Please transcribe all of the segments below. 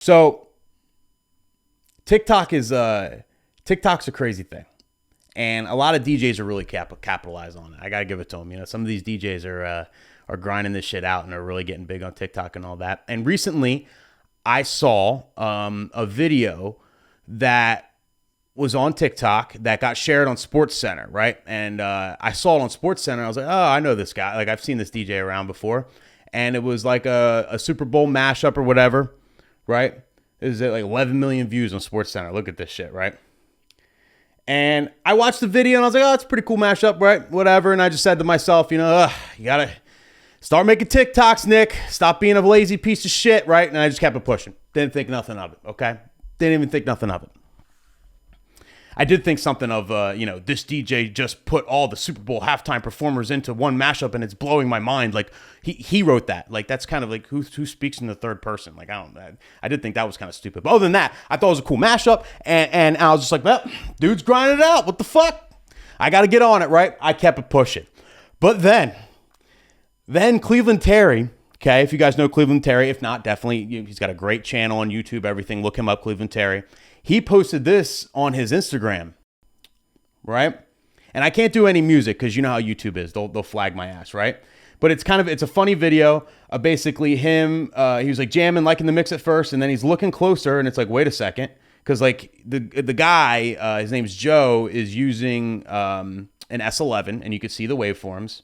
So TikTok's a crazy thing. And a lot of DJs are really capitalize on it. I got to give it to them. You know, some of these DJs are grinding this shit out and are really getting big on TikTok and all that. And recently I saw a video that was on TikTok that got shared on SportsCenter, right? And I saw it on SportsCenter. I was like, oh, I know this guy. Like, I've seen this DJ around before. And it was like a Super Bowl mashup or whatever, right? It was like 11 million views on SportsCenter. Look at this shit, right? And I watched the video and I was like, oh, it's a pretty cool mashup, right? Whatever. And I just said to myself, you know, you got to start making TikToks, Nick. Stop being a lazy piece of shit, right? And I just kept it pushing. Didn't think nothing of it, okay? Didn't even think nothing of it. I did think something of, this DJ just put all the Super Bowl halftime performers into one mashup and it's blowing my mind. Like, he wrote that. Like, that's kind of like who speaks in the third person. Like, I did think that was kind of stupid. But other than that, I thought it was a cool mashup. And I was just like, well, dude's grinding it out. What the fuck? I got to get on it, right? I kept it pushing. But then Cleveland Terry, okay, if you guys know Cleveland Terry, if not, definitely, he's got a great channel on YouTube, everything. Look him up, Cleveland Terry. He posted this on his Instagram, right? And I can't do any music because you know how YouTube is. They'll flag my ass, right? But it's a funny video. Basically him, he was like jamming, liking the mix at first, and then he's looking closer, and it's like, wait a second. Because like the guy, his name's Joe, is using an S11, and you can see the waveforms.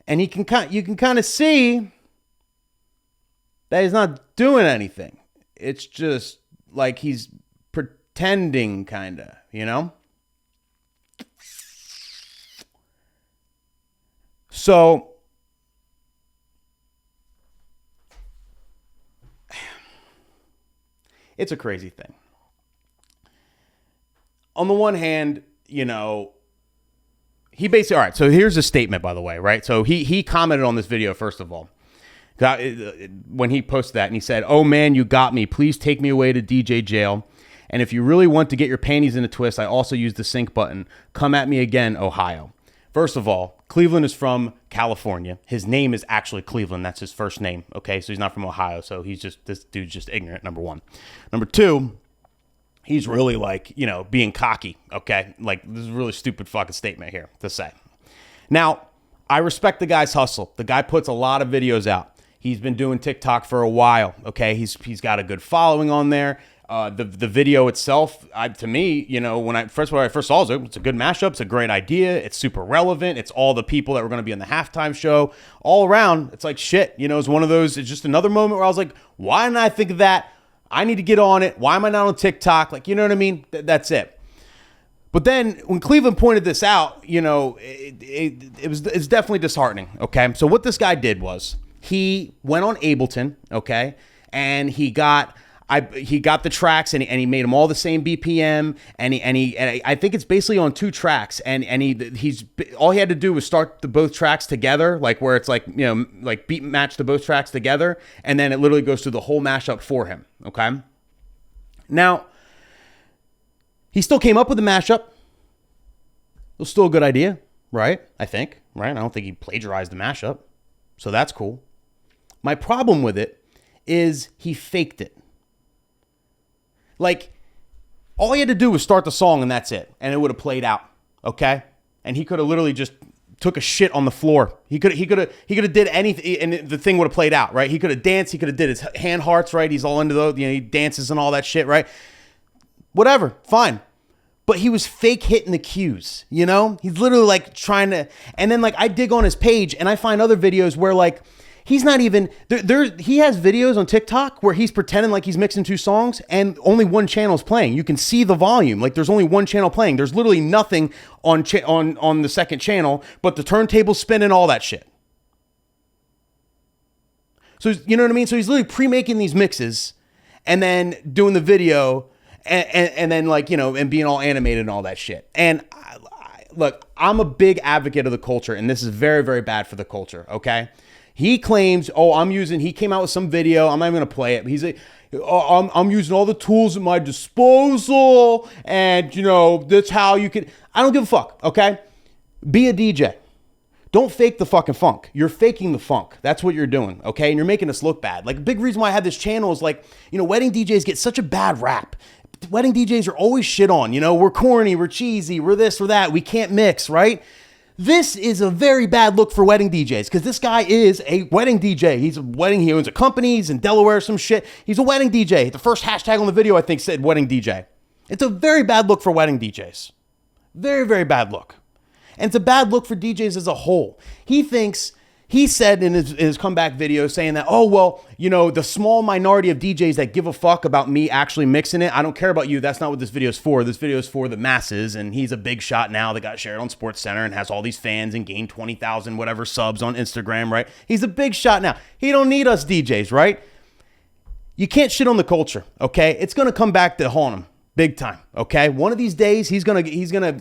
And you can kind of see that he's not doing anything. It's just like he's pretending, kind of, you know? So it's a crazy thing. On the one hand, you know, he basically, all right, so here's a statement, by the way, right? So he commented on this video, first of all, when he posted that, and he said, oh man, you got me. Please take me away to DJ jail. And if you really want to get your panties in a twist, I also use the sync button. Come at me again, Ohio. First of all, Cleveland is from California. His name is actually Cleveland. That's his first name. Okay, so he's not from Ohio. So this dude's just ignorant, number one. Number two, he's really like, you know, being cocky. Okay, like this is a really stupid fucking statement here to say. Now, I respect the guy's hustle. The guy puts a lot of videos out. He's been doing TikTok for a while. Okay, he's got a good following on there. The video itself, to me, you know, when I first saw it, it's a good mashup. It's a great idea. It's super relevant. It's all the people that were going to be on the halftime show. All around, it's like shit. You know, it's one of those. It's just another moment where I was like, why didn't I think of that? I need to get on it. Why am I not on TikTok? Like, you know what I mean? That's it. But then when Cleveland pointed this out, you know, it's definitely disheartening. Okay, so what this guy did was he went on Ableton, okay, and he got the tracks and he made them all the same BPM, and I think it's basically on 2 tracks, and he's all he had to do was start both tracks together, like where it's like, you know, like beat match the both tracks together, and then it literally goes through the whole mashup for him. Okay, now he still came up with the mashup. It was still a good idea, right? I think, right? I don't think he plagiarized the mashup, so that's cool. My problem with it is he faked it. Like, all he had to do was start the song and that's it. And it would have played out. Okay? And he could have literally just took a shit on the floor. He could have did anything and the thing would have played out, right? He could have danced. He could have did his hand hearts, right? He's all into those, you know, he dances and all that shit, right? Whatever. Fine. But he was fake hitting the cues, you know? He's literally like trying to, and then like I dig on his page and I find other videos where like, he's not even, he has videos on TikTok where he's pretending like he's mixing 2 songs and only one channel is playing. You can see the volume. Like there's only one channel playing. There's literally nothing on the second channel, but the turntable's spinning, all that shit. So, you know what I mean? So he's literally pre-making these mixes and then doing the video and then like, you know, and being all animated and all that shit. And look, I'm a big advocate of the culture, and this is very, very bad for the culture, okay? He claims, he came out with some video. I'm not even going to play it. He's like, I'm using all the tools at my disposal. And, you know, that's how you can. I don't give a fuck, okay? Be a DJ. Don't fake the fucking funk. You're faking the funk. That's what you're doing, okay? And you're making us look bad. Like, a big reason why I had this channel is like, wedding DJs get such a bad rap. Wedding DJs are always shit on. We're corny, we're cheesy, we're this or that. We can't mix, right? This is a very bad look for wedding DJs because this guy is a wedding DJ. He owns a company. He's in Delaware or some shit. He's a wedding DJ. The first hashtag on the video, I think, said wedding DJ. It's a very bad look for wedding DJs. Very, very bad look. And it's a bad look for DJs as a whole. He said in his comeback video saying that, the small minority of DJs that give a fuck about me actually mixing it, I don't care about you. That's not what this video is for. This video is for the masses. And he's a big shot now that got shared on SportsCenter and has all these fans and gained 20,000 whatever subs on Instagram, right? He's a big shot now. He don't need us DJs, right? You can't shit on the culture, okay? It's going to come back to haunt him. Big time, okay? One of these days, he's not gonna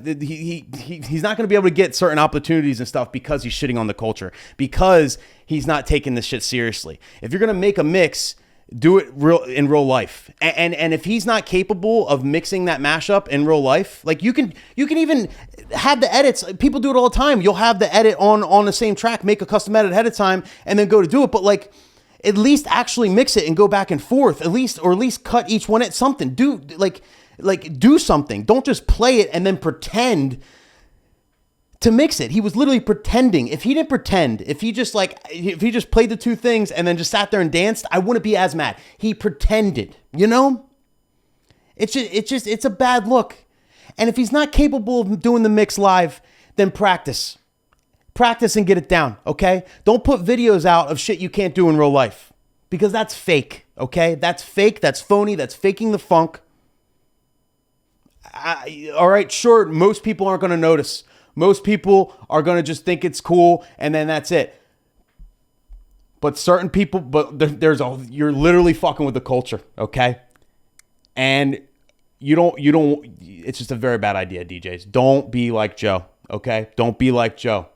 be able to get certain opportunities and stuff because he's shitting on the culture, because he's not taking this shit seriously. If you're gonna make a mix, do it in real life. And if he's not capable of mixing that mashup in real life, like you can even have the edits. People do it all the time. You'll have the edit on the same track, make a custom edit ahead of time, and then go to do it. But like, at least actually mix it and go back and forth. At least cut each one at something. Do something. Don't just play it and then pretend to mix it. He was literally pretending. If he didn't pretend, if he just played the two things and then just sat there and danced, I wouldn't be as mad. He pretended, It's a bad look. And if he's not capable of doing the mix live, then practice. Practice and get it down, okay? Don't put videos out of shit you can't do in real life, because that's fake, okay? That's fake, that's phony, that's faking the funk. All right, sure, most people aren't going to notice. Most people are going to just think it's cool, and then that's it. But certain people, you're literally fucking with the culture, okay? And you don't, it's just a very bad idea, DJs. Don't be like Joe, okay? Don't be like Joe.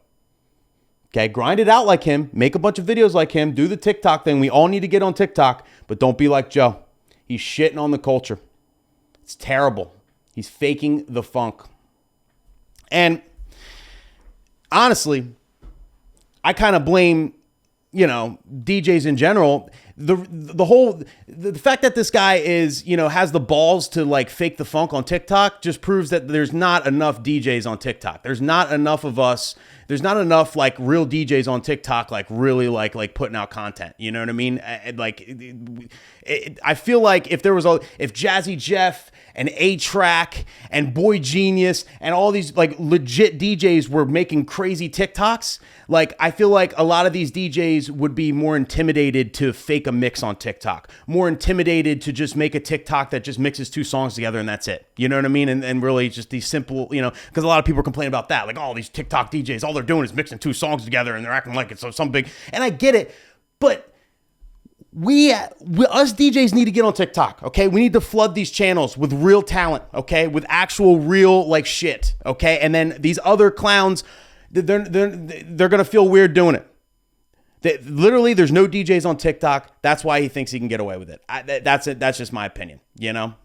Okay, grind it out like him. Make a bunch of videos like him. Do the TikTok thing. We all need to get on TikTok, but don't be like Joe. He's shitting on the culture. It's terrible. He's faking the funk. And honestly, I kind of blame, DJs in general. The fact that this guy has the balls to like fake the funk on TikTok just proves that there's not enough DJs on TikTok. There's not enough of us. There's not enough like real DJs on TikTok, like really like putting out content. You know what I mean? I feel like if Jazzy Jeff and A-Track and Boy Genius and all these like legit DJs were making crazy TikToks, like I feel like a lot of these DJs would be more intimidated to fake a mix on TikTok, more intimidated to just make a TikTok that just mixes two songs together and that's it. You know what I mean? And really just these simple, because a lot of people are complaining about that. Like, all these TikTok DJs, all they're doing is mixing two songs together and they're acting like it's some big, and I get it, but us DJs need to get on TikTok, okay? We need to flood these channels with real talent, okay? With actual real like shit, okay? And then these other clowns, they're gonna feel weird doing it. Literally, there's no DJs on TikTok. That's why he thinks he can get away with it. That's it. That's just my opinion,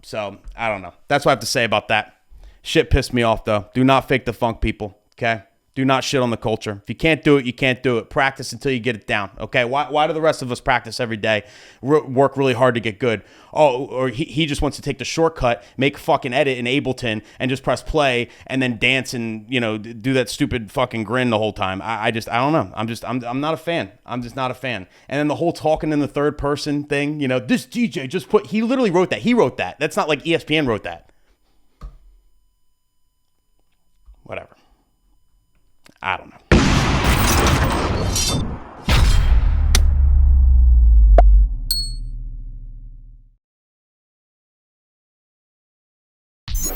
So I don't know. That's what I have to say about that. Shit pissed me off though. Do not fake the funk, people. Okay. Do not shit on the culture. If you can't do it, you can't do it. Practice until you get it down, okay? Why do the rest of us practice every day, work really hard to get good? Oh, or he just wants to take the shortcut, make a fucking edit in Ableton, and just press play, and then dance and, do that stupid fucking grin the whole time. I don't know. I'm not a fan. I'm just not a fan. And then the whole talking in the third person thing, this DJ just he literally wrote that. He wrote that. That's not like ESPN wrote that. Whatever. I don't know.